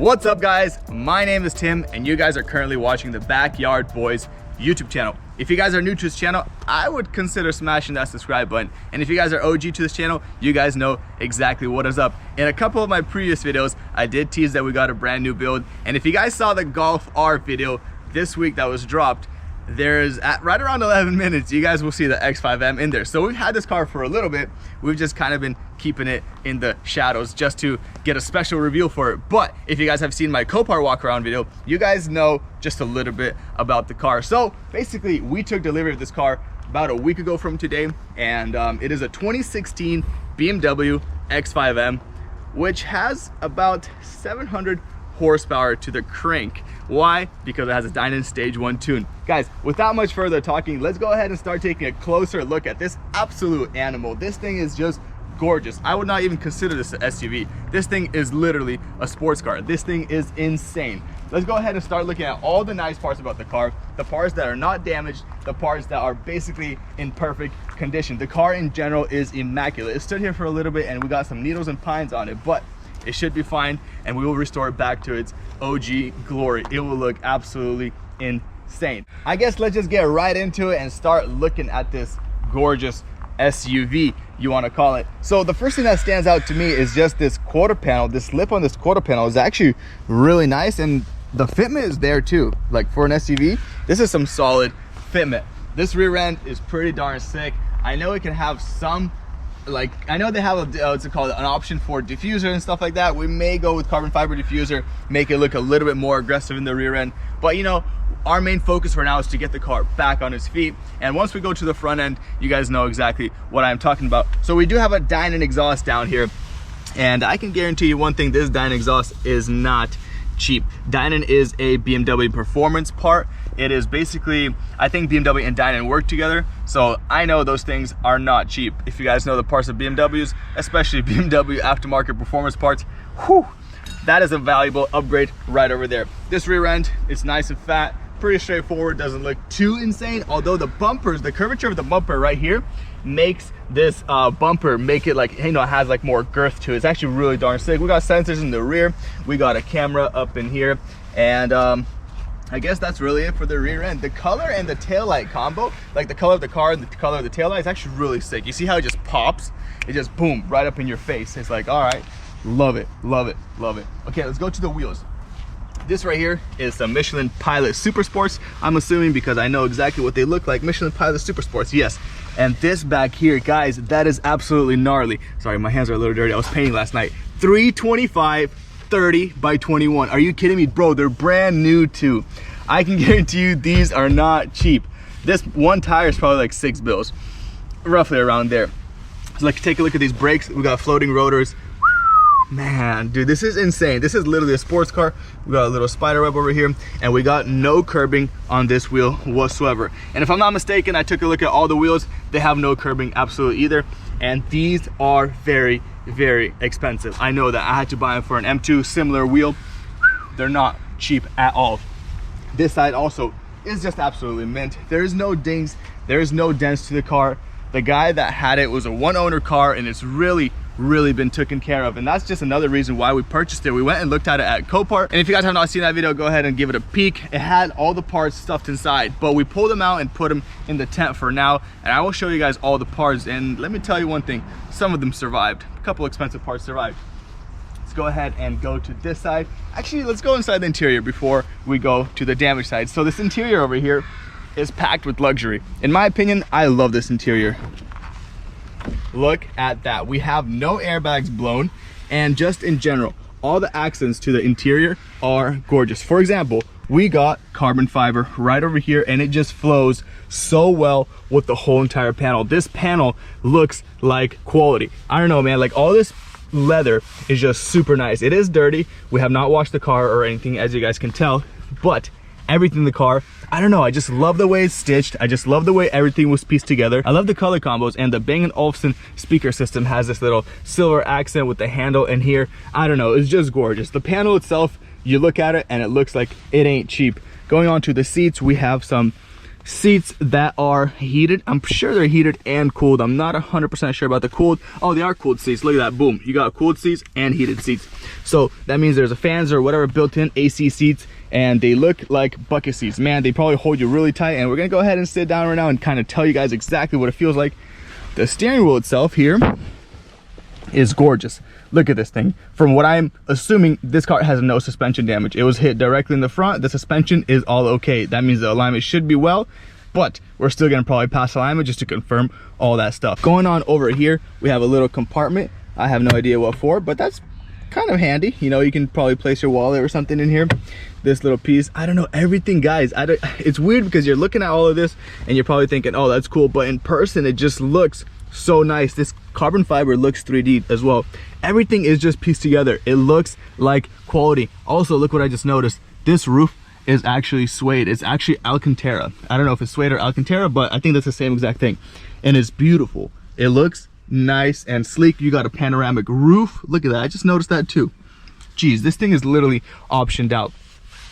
What's up guys, my name is Tim and you guys are currently watching the Backyard Boys YouTube channel. If you guys are new to this channel, I would consider smashing that subscribe button. And if you guys are OG to this channel, you guys know exactly what is up. In a couple of my previous videos, I did tease that we got a brand new build. And if you guys saw the Golf R video this week that was dropped, there's at right around 11 minutes, you guys will see the X5M in there. So we've had this car for a little bit. We've just kind of been keeping it in the shadows just to get a special reveal for it. But if you guys have seen my COPART walk around video, you guys know just a little bit about the car. So basically we took delivery of this car about a week ago from today, and it is a 2016 BMW X5M, which has about 700 horsepower to the crank. Why? Because it has a Dynan Stage 1 tune. Guys, without much further talking, let's go ahead and start taking a closer look at this absolute animal. This thing is just gorgeous. I would not even consider this an SUV. This thing is literally a sports car. This thing is insane. Let's go ahead and start looking at all the nice parts about the car, the parts that are not damaged, the parts that are basically in perfect condition. The car in general is immaculate. It stood here for a little bit and we got some needles and pines on it, but it should be fine and we will restore it back to its OG glory. It will look absolutely insane. I guess let's just get right into it and start looking at this gorgeous SUV, you want to call it. So the first thing that stands out to me is just this quarter panel. This lip on this quarter panel is actually really nice, and the fitment is there too. Like for an SUV, this is some solid fitment. This rear end is pretty darn sick. I know it can have some, like, I know they have a what's it called, an option for diffuser and stuff like that. We may go with carbon fiber diffuser, make it look a little bit more aggressive in the rear end, but you know, our main focus for now is to get the car back on its feet. And once we go to the front end, you guys know exactly what I'm talking about. So we do have a Dynan exhaust down here, and I can guarantee you one thing: this Dynan exhaust is not cheap. Dynan is a BMW performance part. It is basically, I think BMW and Dynan work together, so I know those things are not cheap. If you guys know the parts of BMWs, especially BMW aftermarket performance parts, whew, that is a valuable upgrade right over there. This rear end is nice and fat, pretty straightforward, doesn't look too insane, although the bumpers, the curvature of the bumper right here makes this bumper make it like, you know, it has like more girth to it. It's actually really darn sick. We got sensors in the rear, we got a camera up in here, and I guess that's really it for the rear end. The color and the taillight combo, like the color of the car and the color of the taillight, is actually really sick. You see how it just pops? It just boom right up in your face. It's like, all right, love it, love it, love it. Okay, let's go to the wheels. This right here is some Michelin Pilot Super Sports. I'm assuming because I know exactly what they look like. Michelin Pilot Super Sports, yes. And this back here, guys, that is absolutely gnarly. Sorry, my hands are a little dirty. I was painting last night. 325 30 by 21. Are you kidding me? Bro, they're brand new too. I can guarantee you these are not cheap. This one tire is probably like 6 bills, roughly around there. So like, take a look at these brakes. We got floating rotors. Man, dude, this is insane. This is literally a sports car. We got a little spider web over here, and we got no curbing on this wheel whatsoever. And if I'm not mistaken, I took a look at all the wheels. They have no curbing absolutely either. And these are very, very expensive. I know that. I had to buy them for an M2 similar wheel. They're not cheap at all. This side also is just absolutely mint. There's no dings, there's no dents to the car. The guy that had it was a one owner car, and it's really been taken care of, and that's just another reason why we purchased it. We went and looked at it at COPART, and if you guys have not seen that video, go ahead and give it a peek. It had all the parts stuffed inside, but we pulled them out and put them in the tent for now, and I will show you guys all the parts. And let me tell you one thing, some of them survived. A couple expensive parts survived. Let's go ahead and go to this side. Actually, let's go inside the interior before we go to the damaged side. So this interior over here is packed with luxury. In my opinion, I love this interior. Look at that. We have no airbags blown, and just in general, all the accents to the interior are gorgeous. For example, we got carbon fiber right over here, and it just flows so well with the whole entire panel. This panel looks like quality. I don't know, man, like all this leather is just super nice. It is dirty. We have not washed the car or anything, as you guys can tell, but everything in the car, I don't know, I just love the way it's stitched. I just love the way everything was pieced together. I love the color combos, and the Bang & Olufsen speaker system has this little silver accent with the handle in here. I don't know, it's just gorgeous. The panel itself, you look at it and it looks like it ain't cheap. Going on to the seats, we have some seats that are heated. I'm sure they're heated and cooled. I'm not 100% sure about the cooled. Oh, they are cooled seats. Look at that, boom. You got cooled seats and heated seats. So that means there's a fans or whatever built in AC seats, and they look like bucket seats. Man, they probably hold you really tight. And we're gonna go ahead and sit down right now and kind of tell you guys exactly what it feels like. The steering wheel itself here is gorgeous. Look at this thing. From what I'm assuming, this car has no suspension damage. It was hit directly in the front. The suspension is all okay. That means the alignment should be well, but we're still gonna probably pass alignment just to confirm all that stuff. Going on over here, we have a little compartment. I have no idea what for, but that's kind of handy. You know, you can probably place your wallet or something in here. This little piece, I don't know, everything, guys. It's weird because you're looking at all of this and you're probably thinking, oh, that's cool, but in person, it just looks so nice. This carbon fiber looks 3D as well. Everything is just pieced together. It looks like quality. Also, look what I just noticed. This roof is actually suede. It's actually Alcantara. I don't know if it's suede or Alcantara, but I think that's the same exact thing. And it's beautiful. It looks nice and sleek. You got a panoramic roof. Look at that. I just noticed that too. Geez, this thing is literally optioned out.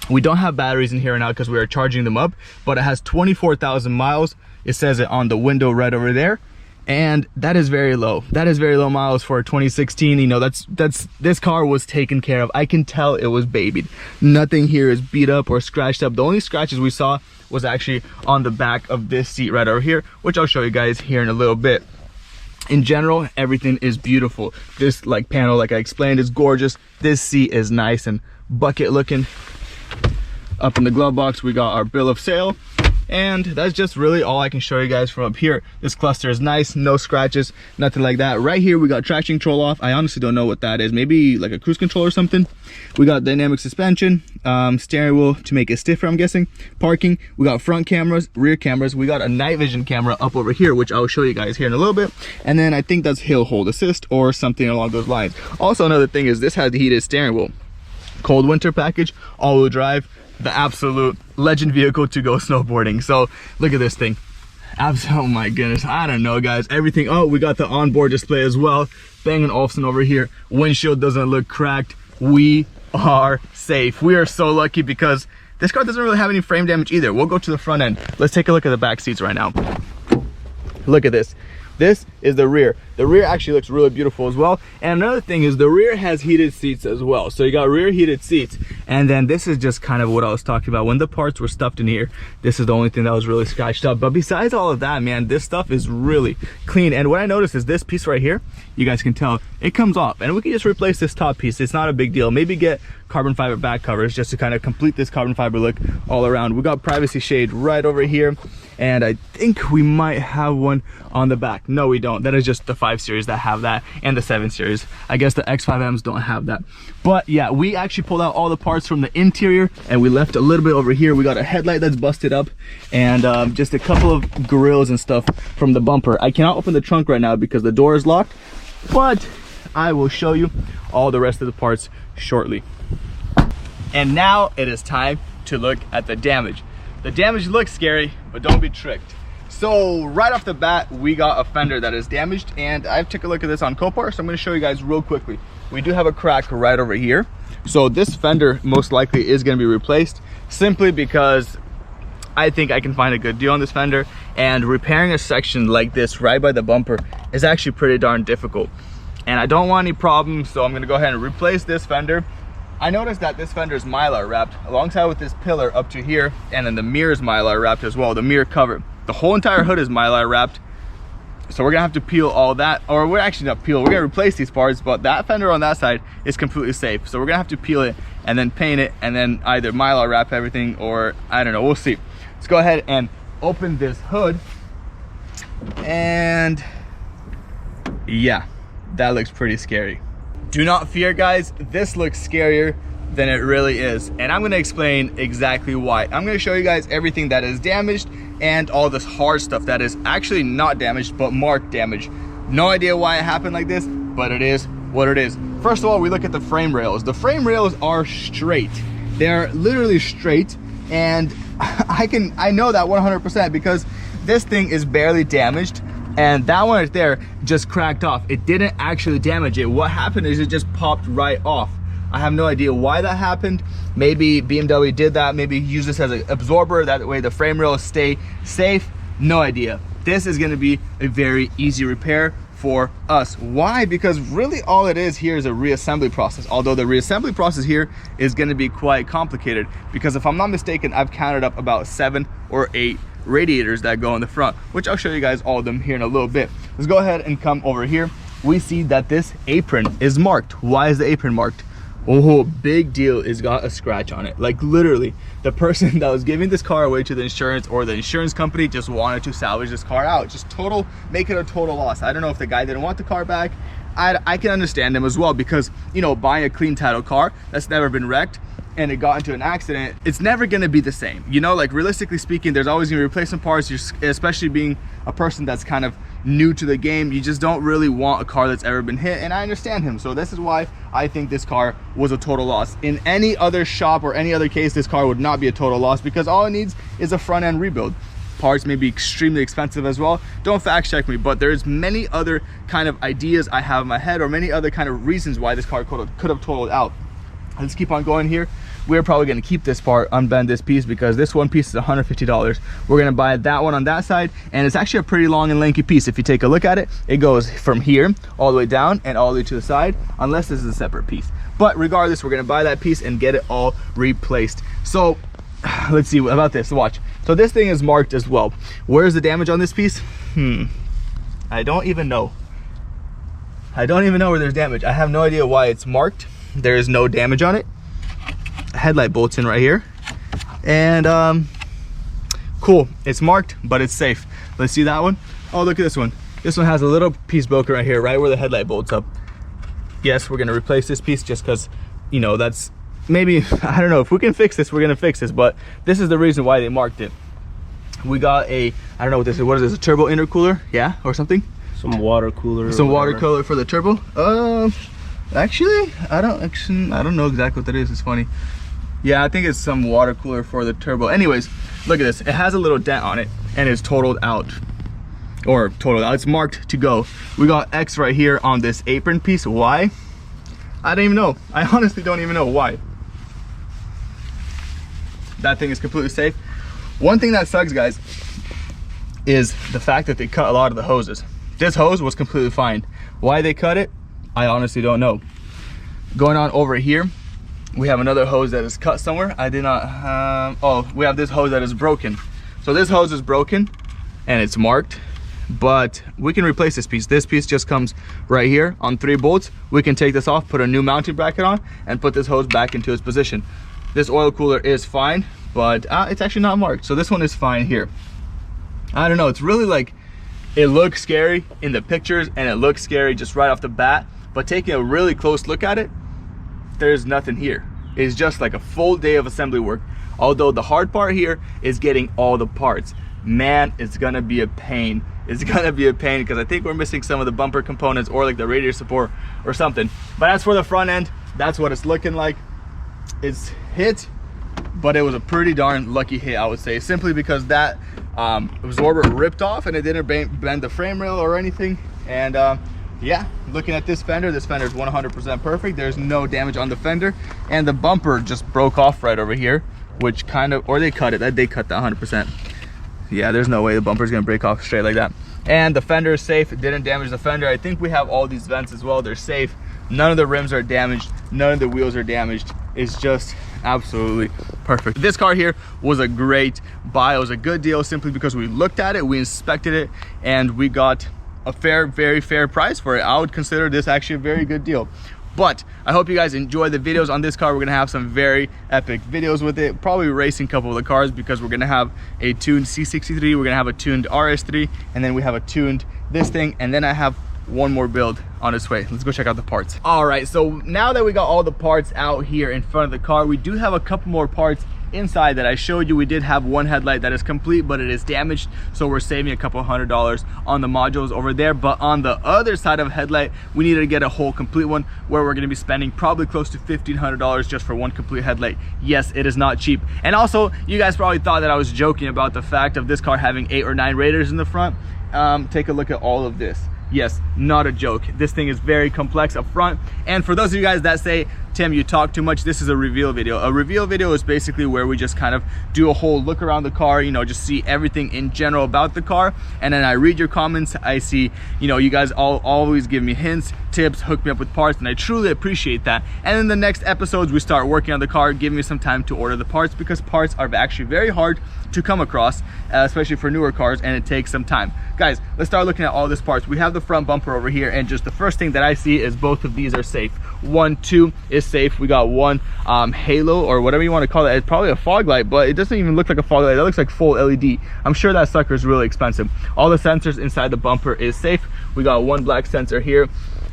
We don't have batteries in here now because we are charging them up, but it has 24,000 miles. It says it on the window right over there. And that is very low. That is very low miles for a 2016. You know, this car was taken care of. I can tell it was babied. Nothing here is beat up or scratched up. The only scratches we saw was actually on the back of this seat right over here, which I'll show you guys here in a little bit. In general, everything is beautiful. This like panel, like I explained, is gorgeous. This seat is nice and bucket looking. Up in the glove box, we got our bill of sale. And that's just really all I can show you guys from up here. This cluster is nice, no scratches, nothing like that. Right here, we got traction control off. I honestly don't know what that is. Maybe like a cruise control or something. We got dynamic suspension, steering wheel to make it stiffer, I'm guessing. Parking, we got front cameras, rear cameras. We got a night vision camera up over here, which I'll show you guys here in a little bit. And then I think that's hill hold assist or something along those lines. Also, another thing is this has the heated steering wheel. Cold winter package, all-wheel drive. The absolute legend vehicle to go snowboarding. So look at this thing. Oh my goodness, I don't know, guys. Everything. Oh, we got the onboard display as well. Bang & Olufsen over here. Windshield doesn't look cracked. We are safe. We are so lucky because this car doesn't really have any frame damage either. We'll go to the front end. Let's take a look at the back seats right now. Look at this. This is the rear. The rear actually looks really beautiful as well. And another thing is the rear has heated seats as well. So you got rear heated seats. And then this is just kind of what I was talking about. When the parts were stuffed in here, this is the only thing that was really scratched up. But besides all of that, man, this stuff is really clean. And what I noticed is this piece right here, you guys can tell, it comes off. And we can just replace this top piece. It's not a big deal. Maybe get carbon fiber back covers just to kind of complete this carbon fiber look all around. We got privacy shade right over here. And I think we might have one on the back. No, we don't. That is just the 5 Series that have that, and the 7 Series. I guess the X5Ms don't have that. But yeah, we actually pulled out all the parts from the interior, and we left a little bit over here. We got a headlight that's busted up, and just a couple of grills and stuff from the bumper. I cannot open the trunk right now because the door is locked, but I will show you all the rest of the parts shortly. And now it is time to look at the damage. The damage looks scary, but don't be tricked. So right off the bat, we got a fender that is damaged, and I took a look at this on COPART, so I'm gonna show you guys real quickly. We do have a crack right over here. So this fender most likely is gonna be replaced simply because I think I can find a good deal on this fender, and repairing a section like this right by the bumper is actually pretty darn difficult. And I don't want any problems, so I'm gonna go ahead and replace this fender. I noticed that this fender is Mylar wrapped alongside with this pillar up to here, and then the mirror is Mylar wrapped as well, the mirror cover. The whole entire hood is Mylar wrapped. So we're gonna have to peel all that, or we're actually not peel, we're gonna replace these parts, but that fender on that side is completely safe. So we're gonna have to peel it and then paint it and then either Mylar wrap everything, or I don't know, we'll see. Let's go ahead and open this hood. And yeah, that looks pretty scary. Do not fear, guys, this looks scarier than it really is, and I'm going to explain exactly why. I'm going to show you guys everything that is damaged and all this hard stuff that is actually not damaged but marked damage. No idea why it happened like this, but it is what it is. First of all, we look at the frame rails. The frame rails are straight. They're literally straight, and I know that 100% because this thing is barely damaged. And that one right there just cracked off. It didn't actually damage it. What happened is it just popped right off. I have no idea why that happened. Maybe BMW did that, maybe use this as an absorber, that way the frame rails stay safe. No idea. This is going to be a very easy repair for us. Why? Because really all it is here is a reassembly process, although the reassembly process here is going to be quite complicated, because if I'm not mistaken, I've counted up about 7 or 8 radiators that go in the front, which I'll show you guys all of them here in a little bit. Let's go ahead and come over here. We see that this apron is marked. Why is the apron marked? Oh, big deal, it's got a scratch on it. Like literally, the person that was giving this car away to the insurance, or the insurance company, just wanted to salvage this car out, just make it a total loss. I don't know if the guy didn't want the car back. I can understand him as well, because, you know, buying a clean title car that's never been wrecked and it got into an accident, it's never going to be the same. You know, like realistically speaking, there's always going to be replacement parts. Especially being a person that's kind of new to the game, you just don't really want a car that's ever been hit, and I understand him. So this is why I think this car was a total loss. In any other shop or any other case, this car would not be a total loss, because all it needs is a front end rebuild. Parts may be extremely expensive as well. Don't fact check me, but there's many other kind of ideas I have in my head, or many other kind of reasons why this car could have totaled out. Let's keep on going here. We're probably going to keep this part, unbend this piece, because this one piece is $150. We're going to buy that one on that side, and it's actually a pretty long and lanky piece. If you take a look at it, it goes from here all the way down and all the way to the side, unless this is a separate piece. But regardless, we're going to buy that piece and get it all replaced. So let's see about this. Watch. So this thing is marked as well. Where's the damage on this piece? I don't even know. I don't even know where there's damage. I have no idea why it's marked. There is no damage on it. Headlight bolts in right here, and cool, it's marked, but it's safe. Let's see that one. Oh, look at this one. This one has a little piece broken right here, right where the headlight bolts up. Yes, we're gonna replace this piece, just because, you know, that's maybe, I don't know, if we can fix this, we're gonna fix this, but this is the reason why they marked it. We got a, I don't know what this is. What is this, a turbo intercooler? Yeah, or something? Some water cooler. Some water cooler for the turbo. Actually, I don't know exactly what that is. It's funny. Yeah, I think it's some water cooler for the turbo. Anyways, look at this. It has a little dent on it, and it's totaled out. Or totaled out. It's marked to go. We got X right here on this apron piece. Why? I don't even know. I honestly don't even know why. That thing is completely safe. One thing that sucks, guys, is the fact that they cut a lot of the hoses. This hose was completely fine. Why they cut it, I honestly don't know. Going on over here, we have another hose that is cut somewhere. I did not, oh, we have this hose that is broken. So this hose is broken and it's marked, but we can replace this piece. This piece just comes right here on 3 bolts. We can take this off, put a new mounting bracket on, and put this hose back into its position. This oil cooler is fine, but it's actually not marked. So this one is fine here. I don't know, it's really like, it looks scary in the pictures and it looks scary just right off the bat, but taking a really close look at it, there's nothing here. It's just like a full day of assembly work. Although the hard part here is getting all the parts. Man, it's gonna be a pain. It's gonna be a pain, because I think we're missing some of the bumper components, or like the radiator support or something. But as for the front end, that's what it's looking like. It's hit, but it was a pretty darn lucky hit, I would say, simply because that absorber ripped off and it didn't bend the frame rail or anything. And yeah, looking at this fender is 100% perfect. There's no damage on the fender, and the bumper just broke off right over here, which kind of, or they cut it. They cut that 100%. Yeah, there's no way the bumper's gonna break off straight like that. And the fender is safe. It didn't damage the fender. I think we have all these vents as well. They're safe. None of the rims are damaged. None of the wheels are damaged. It's just absolutely perfect. This car here was a great buy. It was a good deal simply because we looked at it, we inspected it, and we got a very fair price for it. I would consider this actually a very good deal. But I hope you guys enjoy the videos on this car. We're gonna have some very epic videos with it, probably racing a couple of the cars, because we're gonna have a tuned C63, we're gonna have a tuned RS3, and then we have a tuned this thing, and then I have one more build on its way. Let's go check out the parts. All right, so now that we got all the parts out here in front of the car, we do have a couple more parts inside that I showed you. We did have one headlight that is complete, but it is damaged, so we're saving a couple $100 on the modules over there. But on the other side of headlight, we needed to get a whole complete one, where we're going to be spending probably close to $1,500 just for one complete headlight. Yes, it is not cheap. And also, you guys probably thought that I was joking about the fact of this car having 8 or 9 Raiders in the front. Take a look at all of this. Yes, not a joke. This thing is very complex up front. And for those of you guys that say, Tim, you talk too much. This is a reveal video. A reveal video is basically where we just kind of do a whole look around the car, you know, just see everything in general about the car. And then I read your comments. I see, you know, you guys always give me hints, tips, hook me up with parts, and I truly appreciate that. And in the next episodes, we start working on the car, give me some time to order the parts, because parts are actually very hard to come across, especially for newer cars, and it takes some time. Guys, let's start looking at all these parts. We have the front bumper over here, and just the first thing that I see is both of these are safe. 1, 2 is safe. We got one halo, or whatever you want to call it. It's probably a fog light, but it doesn't even look like a fog light. That looks like full LED. I'm sure that sucker is really expensive. All the sensors inside the bumper is safe. We got one black sensor here.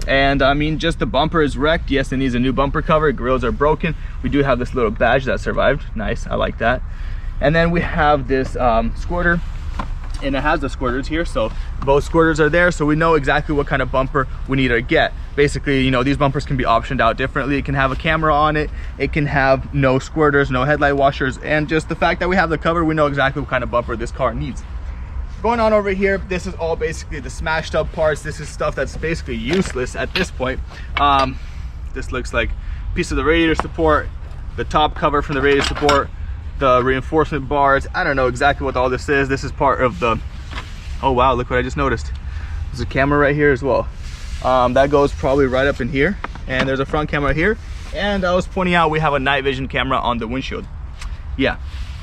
And I mean, just the bumper is wrecked. Yes, it needs a new bumper cover. Grills are broken. We do have this little badge that survived. Nice, I like that. And then we have this squirter, and it has the squirters here, so both squirters are there, so we know exactly what kind of bumper we need to get. Basically, you know, these bumpers can be optioned out differently. It can have a camera on it, it can have no squirters, no headlight washers, and just the fact that we have the cover, we know exactly what kind of bumper this car needs. Going on over here, this is all basically the smashed up parts. This is stuff that's basically useless at this point. This looks like a piece of the radiator support, the top cover from the radiator support, the reinforcement bars. I don't know exactly what all this is. This is part of the, oh wow, look what I just noticed. There's a camera right here as well. That goes probably right up in here, and there's a front camera here, and I was pointing out we have a night vision camera on the windshield. Yeah,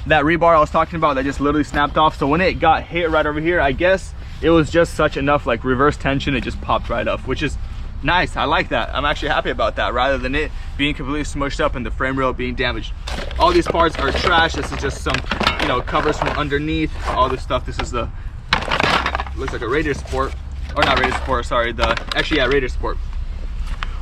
that rebar I was talking about that just literally snapped off, so when it got hit right over here, I guess it was just such enough like reverse tension, it just popped right off, which is nice. I like that. I'm actually happy about that, rather than it being completely smushed up and the frame rail being damaged. All these parts are trash. This is just some, you know, covers from underneath, all this stuff. This is the, looks like a radiator support, or not radiator support, sorry, actually yeah, radiator support.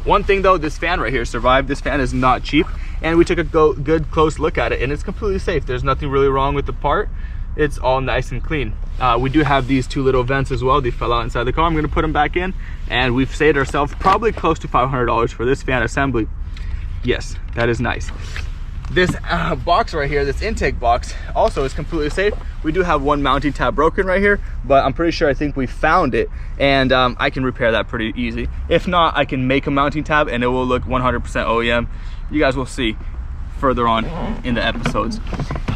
One thing though, this fan right here survived. This fan is not cheap, and we took a good close look at it, and it's completely safe. There's nothing really wrong with the part. It's all nice and clean. We do have these two little vents as well. They fell out inside the car. I'm going to put them back in, and we've saved ourselves probably close to $500 for this fan assembly. Yes, that is nice. This box right here, this intake box, also is completely safe. We do have one mounting tab broken right here, but I'm pretty sure I think we found it, and I can repair that pretty easy. If not, I can make a mounting tab and it will look 100% OEM. You guys will see further on in the episodes.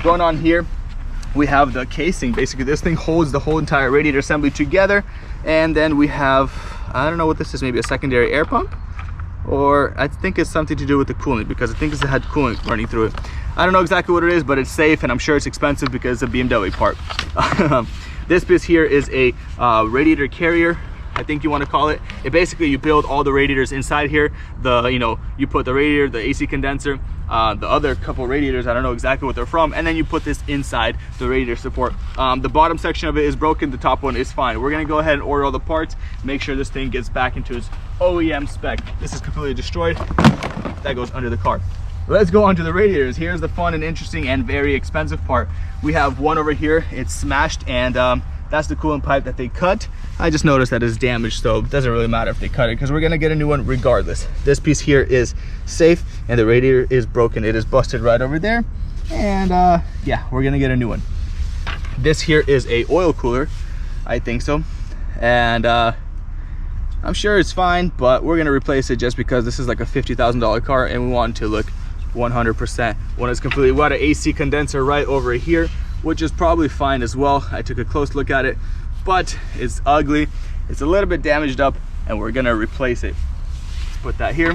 Going on here, we have the casing. Basically, this thing holds the whole entire radiator assembly together, and then we have, I don't know what this is, maybe a secondary air pump, or I think it's something to do with the coolant, because I think it had coolant running through it. I don't know exactly what it is, but it's safe, and I'm sure it's expensive because it's a BMW part. This piece here is a radiator carrier, I think you want to call it. It basically, you build all the radiators inside here. You know, you put the radiator, the AC condenser, the other couple radiators, I don't know exactly what they're from, and then you put this inside the radiator support. The bottom section of it is broken, the top one is fine. We're gonna go ahead and order all the parts, make sure this thing gets back into its OEM spec. This is completely destroyed. That goes under the car. Let's go on to the radiators. Here's the fun and interesting and very expensive part. We have one over here, it's smashed, and that's the coolant pipe that they cut. I just noticed that it's damaged, so it doesn't really matter if they cut it, because we're gonna get a new one regardless. This piece here is safe, and the radiator is broken. It is busted right over there, and yeah, we're gonna get a new one. This here is a oil cooler, I think so, and I'm sure it's fine, but we're gonna replace it just because this is like a $50,000 car, and we want it to look 100% when it's completely. We got an AC condenser right over here, which is probably fine as well. I took a close look at it, but it's ugly, it's a little bit damaged up, and we're gonna replace it. Let's put that here.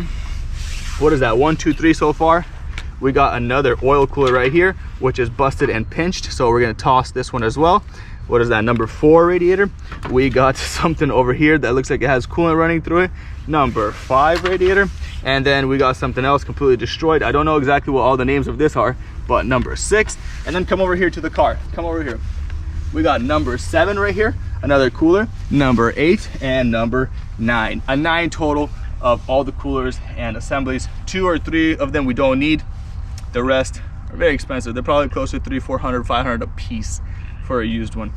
What is that, 1, 2, 3 so far? We got another oil cooler right here, which is busted and pinched, so we're gonna toss this one as well. What is that, number 4 radiator? We got something over here that looks like it has coolant running through it, number 5 radiator. And then we got something else completely destroyed. I don't know exactly what all the names of this are, but number 6. And then come over here to the car, come over here. We got number 7 right here, another cooler, number 8, and number 9. A 9 total of all the coolers and assemblies. 2 or 3 of them we don't need. The rest are very expensive. They're probably close to $300, $400, $500 a piece for a used one.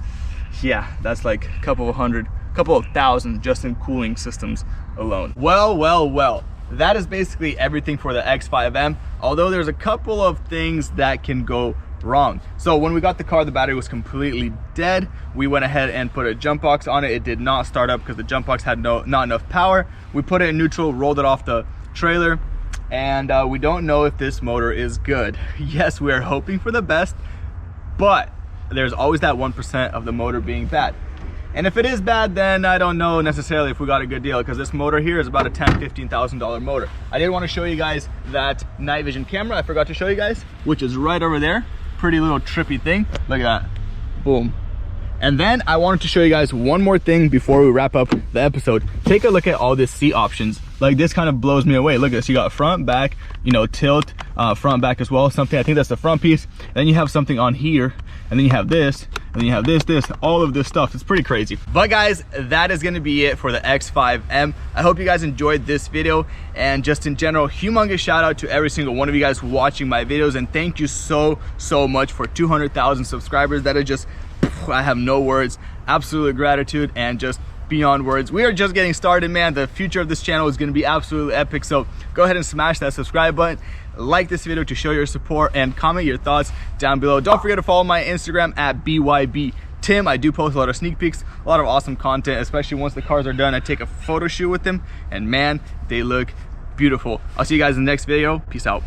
Yeah, that's like a couple of thousand just in cooling systems alone. Well. That is basically everything for the X5M, although there's a couple of things that can go wrong. So when we got the car, the battery was completely dead. We went ahead and put a jump box on it. It did not start up because the jump box had not enough power. We put it in neutral, rolled it off the trailer. and we don't know if this motor is good. Yes, we are hoping for the best, but there's always that 1% of the motor being bad. And if it is bad, then I don't know necessarily if we got a good deal, because this motor here is about a $10,000–$15,000 motor. I did want to show you guys that night vision camera I forgot to show you guys, which is right over there. Pretty little trippy thing. Look at that. Boom. And then I wanted to show you guys one more thing before we wrap up the episode. Take a look at all these seat options. Like, this kind of blows me away. Look at this. You got front, back, you know, tilt, front, back as well. Something, I think that's the front piece. Then you have something on here, and then you have this, and then you have this, all of this stuff. It's pretty crazy. But guys, that is gonna be it for the X5M. I hope you guys enjoyed this video, and just in general, humongous shout out to every single one of you guys watching my videos, and thank you so much for 200,000 subscribers. That is just, I have no words. Absolute gratitude and just beyond words. We are just getting started, man. The future of this channel is going to be absolutely epic, so go ahead and smash that subscribe button, like this video to show your support, and comment your thoughts down below. Don't forget to follow my Instagram at BYBTim. I do post a lot of sneak peeks, a lot of awesome content, especially once the cars are done. I take a photo shoot with them, and man, they look beautiful. I'll see you guys in the next video. Peace out.